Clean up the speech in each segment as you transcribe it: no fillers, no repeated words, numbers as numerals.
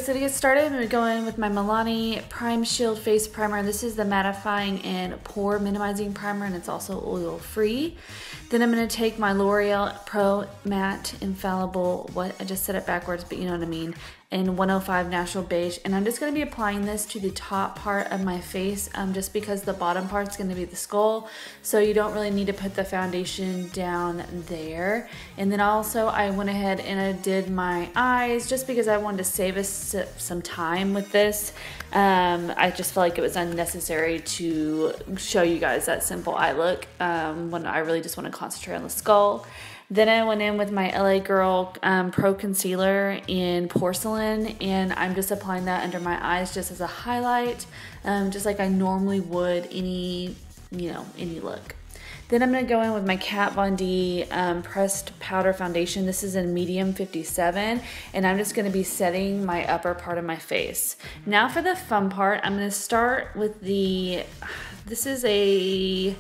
so to get started, I'm going to go in with my Milani Prime Shield Face Primer. This is the mattifying and pore minimizing primer, and it's also oil free. Then I'm going to take my Loreal Pro Matte Infallible, I just said it backwards, but you know what I mean, in 105 Natural Beige, and I'm just going to be applying this to the top part of my face, just because the bottom part is going to be the skull, so you don't really need to put the foundation down there. And then also I went ahead and I did my eyes just because I wanted to save us some time with this. I just felt like it was unnecessary to show you guys that simple eye look when I really just want to concentrate on the skull. Then I went in with my LA Girl Pro Concealer in Porcelain, and I'm just applying that under my eyes just as a highlight, just like I normally would any look. Then I'm going to go in with my Kat Von D Pressed Powder Foundation. This is in medium 57, and I'm just going to be setting my upper part of my face. Now for the fun part, I'm going to start with this is a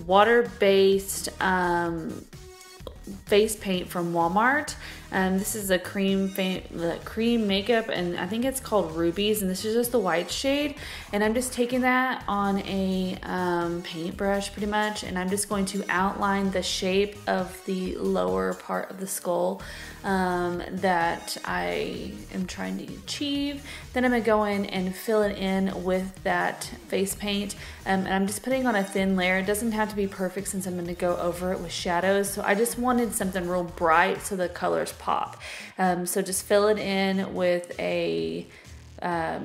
water-based face paint from Walmart. This is a cream makeup, and I think it's called Rubies, and this is just the white shade, and I'm just taking that on a paintbrush pretty much, and I'm just going to outline the shape of the lower part of the skull that I am trying to achieve. Then I'm going to go in and fill it in with that face paint, and I'm just putting on a thin layer. It doesn't have to be perfect since I'm going to go over it with shadows, so I just wanted something real bright so the colors pop. So just fill it in with a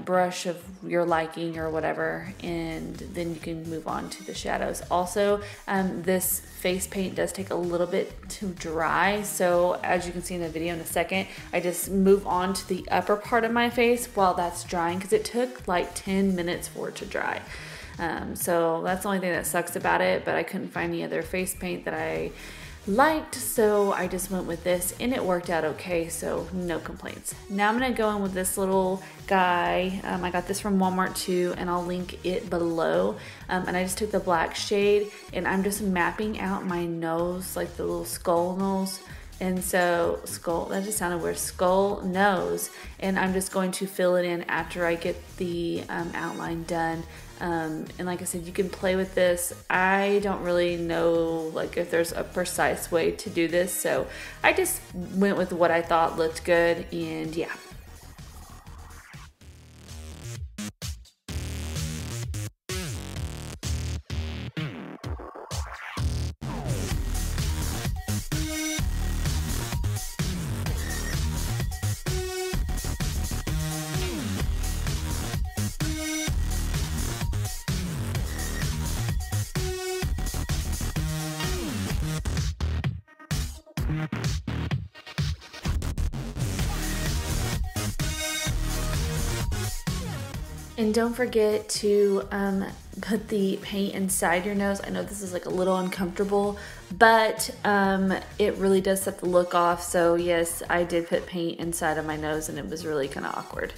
brush of your liking or whatever, and then you can move on to the shadows. Also, this face paint does take a little bit to dry, so as you can see in the video in a second, I just move on to the upper part of my face while that's drying, because it took like 10 minutes for it to dry. So that's the only thing that sucks about it, but I couldn't find any other face paint that I liked, so I just went with this, and it worked out okay, so no complaints. Now I'm gonna go in with this little guy. I got this from Walmart too, and I'll link it below. And I just took the black shade, and I'm just mapping out my nose, like the little skull nose. And so that just sounded weird, skull nose, and I'm just going to fill it in after I get the outline done. And like I said, you can play with this. I don't really know like if there's a precise way to do this, so I just went with what I thought looked good, and yeah. And don't forget to put the paint inside your nose. I know this is like a little uncomfortable, but it really does set the look off. So yes, I did put paint inside of my nose, and it was really kind of awkward.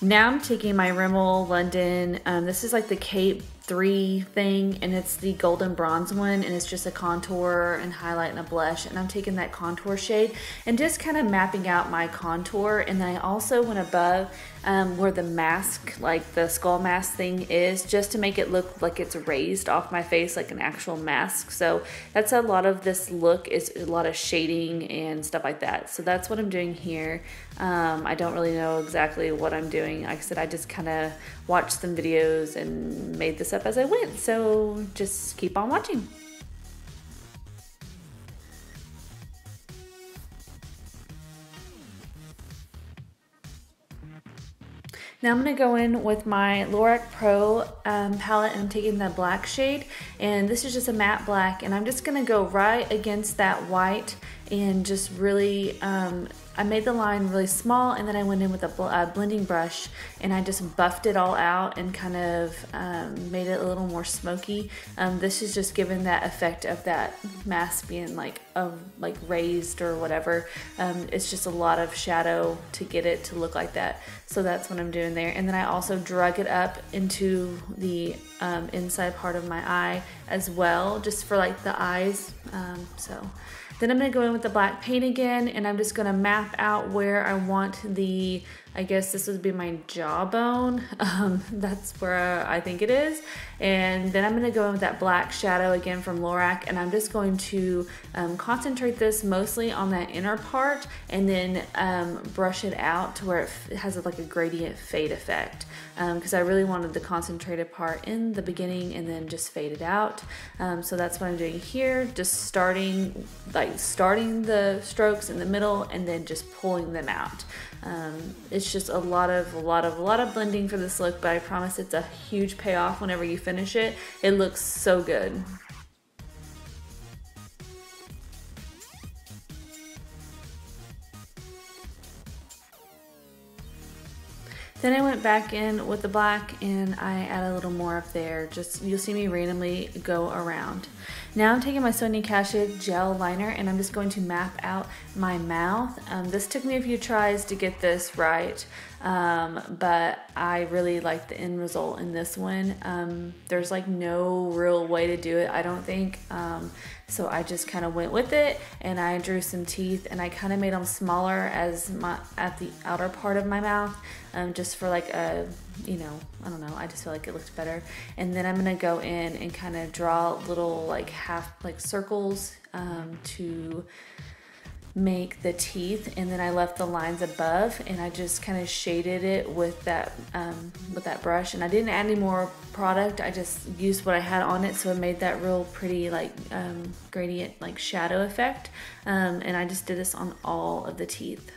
Now I'm taking my Rimmel London, this is like the Cape 3 thing, and it's the golden bronze one, and it's just a contour and highlight and a blush, and I'm taking that contour shade and just kind of mapping out my contour. And then I also went above where the mask, like the skull mask thing is, just to make it look like it's raised off my face like an actual mask. So that's a lot of this look, is a lot of shading and stuff like that. So that's what I'm doing here. I don't really know exactly what I'm doing. Like I said, I just kind of watched some videos and made this up as I went, so just keep on watching. Now I'm going to go in with my Lorac Pro palette, and I'm taking the black shade, and this is just a matte black, and I'm just going to go right against that white and just really I made the line really small, and then I went in with a blending brush, and I just buffed it all out and kind of made it a little more smoky. This is just giving that effect of that mask being like raised or whatever. It's just a lot of shadow to get it to look like that. So that's what I'm doing there. And then I also drug it up into the inside part of my eye as well, just for like the eyes. Then I'm going to go in with the black paint again, and I'm just going to map out where I want the I guess this would be my jawbone. That's where I think it is. And then I'm gonna go in with that black shadow again from Lorac, and I'm just going to concentrate this mostly on that inner part, and then brush it out to where it has like a gradient fade effect. Because I really wanted the concentrated part in the beginning and then just fade it out. So that's what I'm doing here, just starting the strokes in the middle and then just pulling them out. It's just a lot of blending for this look, but I promise it's a huge payoff whenever you finish it. It looks so good. Then I went back in with the black and I add a little more up there. Just, you'll see me randomly go around. Now I'm taking my Sonia Kashuk gel liner and I'm just going to map out my mouth. This took me a few tries to get this right, but I really like the end result in this one. There's like no real way to do it, I don't think. So I just kind of went with it and I drew some teeth and I kind of made them smaller at the outer part of my mouth, just for like a, you know, I don't know, I just feel like it looked better. And then I'm gonna go in and kind of draw little like circles to make the teeth, and then I left the lines above and I just kind of shaded it with that brush, and I didn't add any more product. I just used what I had on it, so it made that real pretty like gradient like shadow effect, and I just did this on all of the teeth.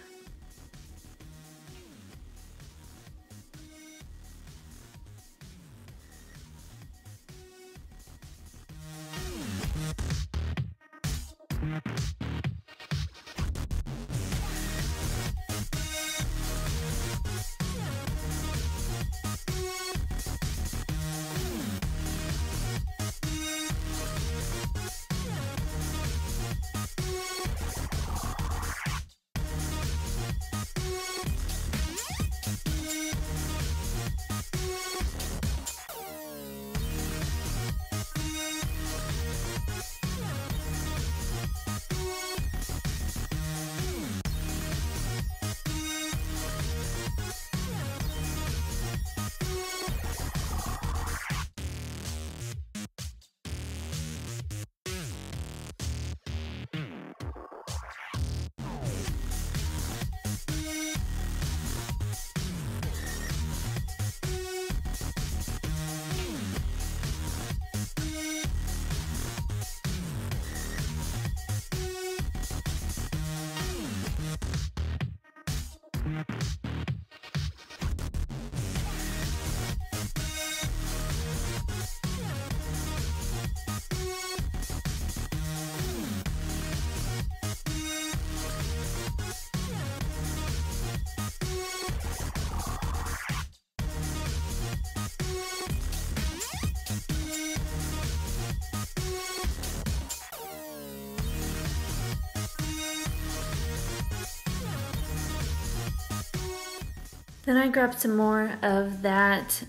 Then I grabbed some more of that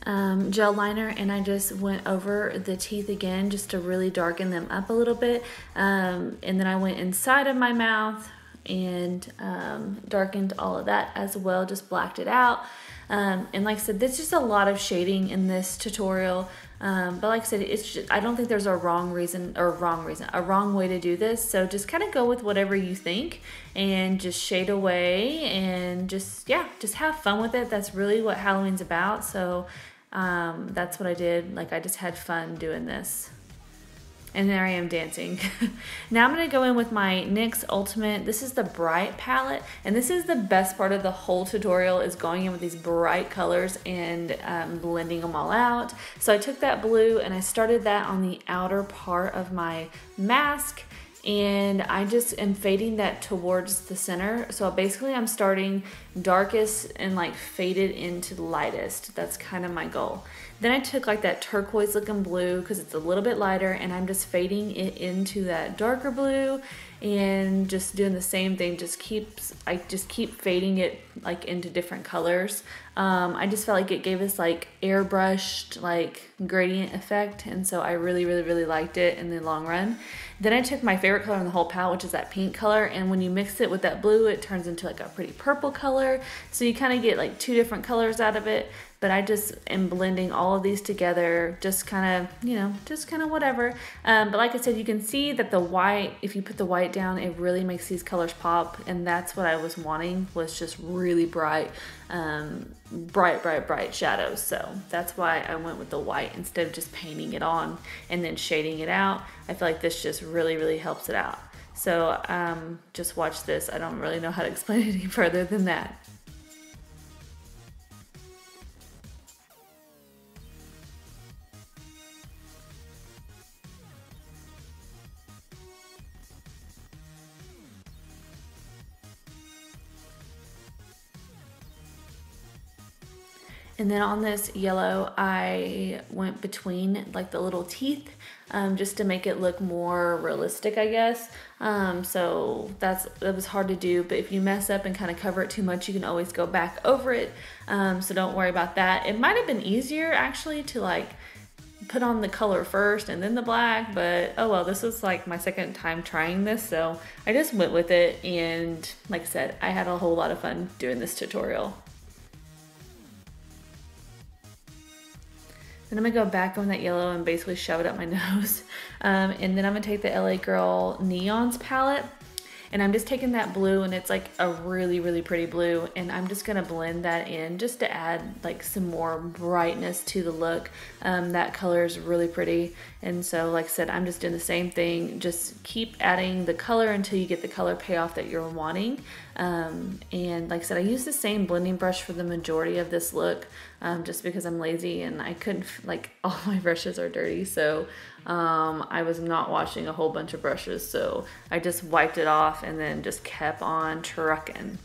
gel liner and I just went over the teeth again just to really darken them up a little bit. And then I went inside of my mouth and darkened all of that as well, just blacked it out. And like I said, there's just a lot of shading in this tutorial. But like I said, it's just, I don't think there's a wrong way to do this. So just kind of go with whatever you think and just shade away and just, yeah, just have fun with it. That's really what Halloween's about. So that's what I did. Like, I just had fun doing this. And there I am dancing. Now I'm gonna go in with my NYX Ultimate. This is the Bright palette, and this is the best part of the whole tutorial, is going in with these bright colors and blending them all out. So I took that blue and I started that on the outer part of my mask, and I just am fading that towards the center. So basically I'm starting darkest and like faded into the lightest. That's kind of my goal. Then I took like that turquoise looking blue because it's a little bit lighter, and I'm just fading it into that darker blue, and just doing the same thing. I just keep fading it like into different colors. I just felt like it gave us like airbrushed like gradient effect, and so I really liked it in the long run. Then I took my favorite color in the whole palette, which is that pink color, and when you mix it with that blue, it turns into like a pretty purple color. So you kind of get like two different colors out of it. But I just am blending all of these together, just kind of, you know, just kind of whatever. But like I said, you can see that the white, if you put the white down, it really makes these colors pop. And that's what I was wanting, was just really bright, bright shadows. So that's why I went with the white instead of just painting it on and then shading it out. I feel like this just really helps it out. So just watch this. I don't really know how to explain it any further than that. And then on this yellow, I went between like the little teeth just to make it look more realistic, I guess. So that was hard to do, but if you mess up and kind of cover it too much, you can always go back over it. So don't worry about that. It might have been easier actually to like put on the color first and then the black, but oh well, this was like my second time trying this, so I just went with it. And like I said, I had a whole lot of fun doing this tutorial. Then I'm gonna go back on that yellow and basically shove it up my nose. And then I'm gonna take the LA Girl Neons palette, and I'm just taking that blue, and it's like a really pretty blue, and I'm just gonna blend that in just to add like some more brightness to the look. That color is really pretty, and so like I said, I'm just doing the same thing. Just keep adding the color until you get the color payoff that you're wanting. And like I said, I use the same blending brush for the majority of this look, just because I'm lazy and I couldn't, like, all my brushes are dirty, so I was not washing a whole bunch of brushes, so I just wiped it off and then just kept on trucking.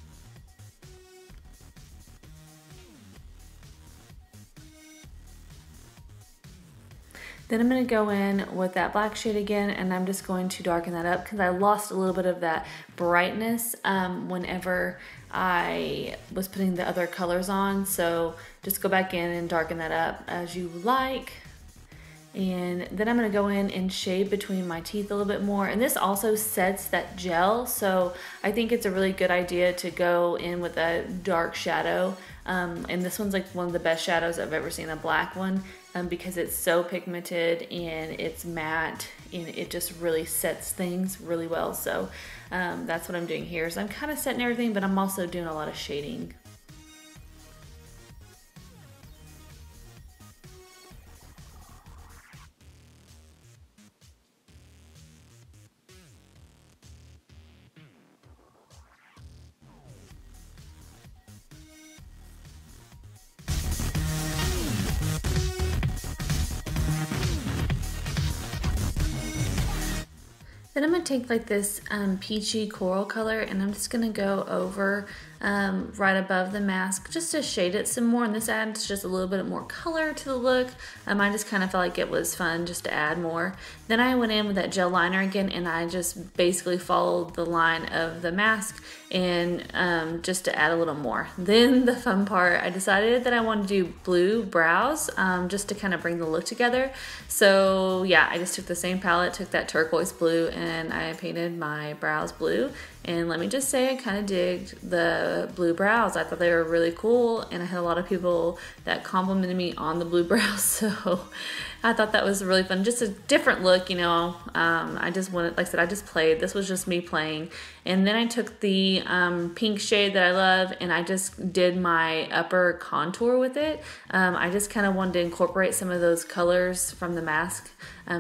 Then I'm going to go in with that black shade again, and I'm just going to darken that up because I lost a little bit of that brightness whenever I was putting the other colors on. So just go back in and darken that up as you like. And then I'm going to go in and shade between my teeth a little bit more. And this also sets that gel, so I think it's a really good idea to go in with a dark shadow. And this one's like one of the best shadows I've ever seen, a black one, because it's so pigmented and it's matte, and it just really sets things really well. So that's what I'm doing here. So I'm kind of setting everything, but I'm also doing a lot of shading. Then I'm going to take like this peachy coral color, and I'm just going to go over right above the mask just to shade it some more, and this adds just a little bit more color to the look. I just kind of felt like it was fun just to add more. Then I went in with that gel liner again, and I just basically followed the line of the mask, and just to add a little more. Then the fun part, I decided that I wanted to do blue brows just to kind of bring the look together. So yeah, I just took the same palette, took that turquoise blue, and I painted my brows blue. And let me just say, I kind of digged the blue brows. I thought they were really cool, and I had a lot of people that complimented me on the blue brows, so I thought that was really fun. Just a different look, you know. I just wanted, like I said, I just played. This was just me playing. And then I took the pink shade that I love, and I just did my upper contour with it. I just kind of wanted to incorporate some of those colors from the mask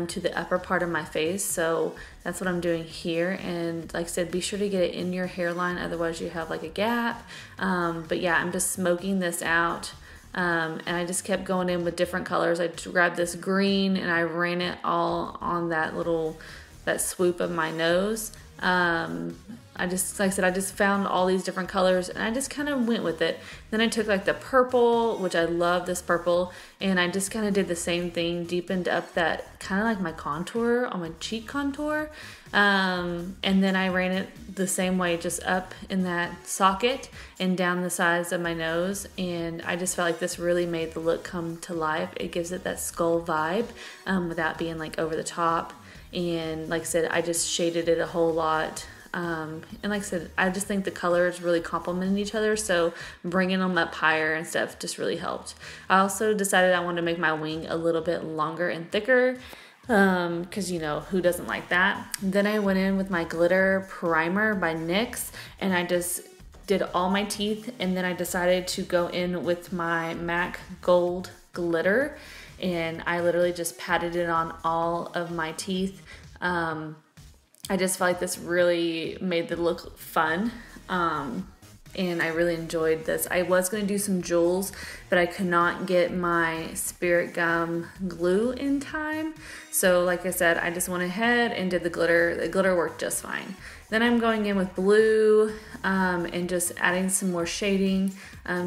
to the upper part of my face. So that's what I'm doing here. And like I said, be sure to get it in your hairline, otherwise you have like a gap. But yeah, I'm just smoking this out. And I just kept going in with different colors. I grabbed this green and I ran it all on that swoop of my nose. I just, like I said, I just found all these different colors and I just kind of went with it. Then I took like the purple, which I love this purple, and I just kind of did the same thing, deepened up that kind of like my contour on my cheek contour. And then I ran it the same way, just up in that socket and down the sides of my nose. And I just felt like this really made the look come to life. It gives it that skull vibe without being like over the top. And like I said, I just shaded it a whole lot. And like I said, I just think the colors really complemented each other, so bringing them up higher and stuff just really helped. I also decided I wanted to make my wing a little bit longer and thicker, because you know, who doesn't like that? Then I went in with my glitter primer by NYX, and I just did all my teeth, and then I decided to go in with my MAC Gold glitter, and I literally just patted it on all of my teeth. I just felt like this really made the look fun, and I really enjoyed this. I was going to do some jewels, but I could not get my Spirit Gum glue in time. So like I said, I just went ahead and did the glitter. The glitter worked just fine. Then I'm going in with blue and just adding some more shading,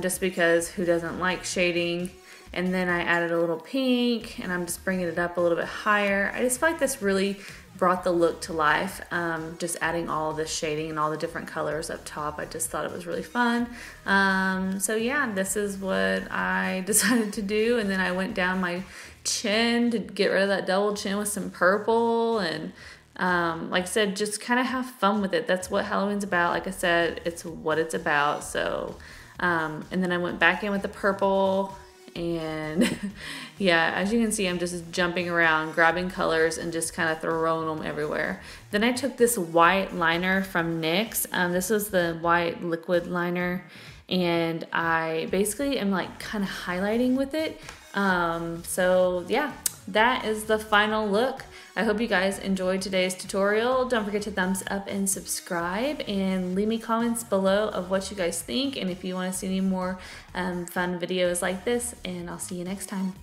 just because who doesn't like shading? And then I added a little pink, and I'm just bringing it up a little bit higher. I just feel like this really brought the look to life, just adding all of this shading and all the different colors up top. I just thought it was really fun. So yeah, this is what I decided to do. And then I went down my chin to get rid of that double chin with some purple. And like I said, just kind of have fun with it. That's what Halloween's about. Like I said, it's what it's about. So, and then I went back in with the purple. And yeah, as you can see, I'm just jumping around, grabbing colors and just kind of throwing them everywhere. Then I took this white liner from NYX. This was the white liquid liner, and I basically am like kind of highlighting with it. So yeah, that is the final look. I hope you guys enjoyed today's tutorial. Don't forget to thumbs up and subscribe, and leave me comments below of what you guys think and if you want to see any more fun videos like this, and I'll see you next time.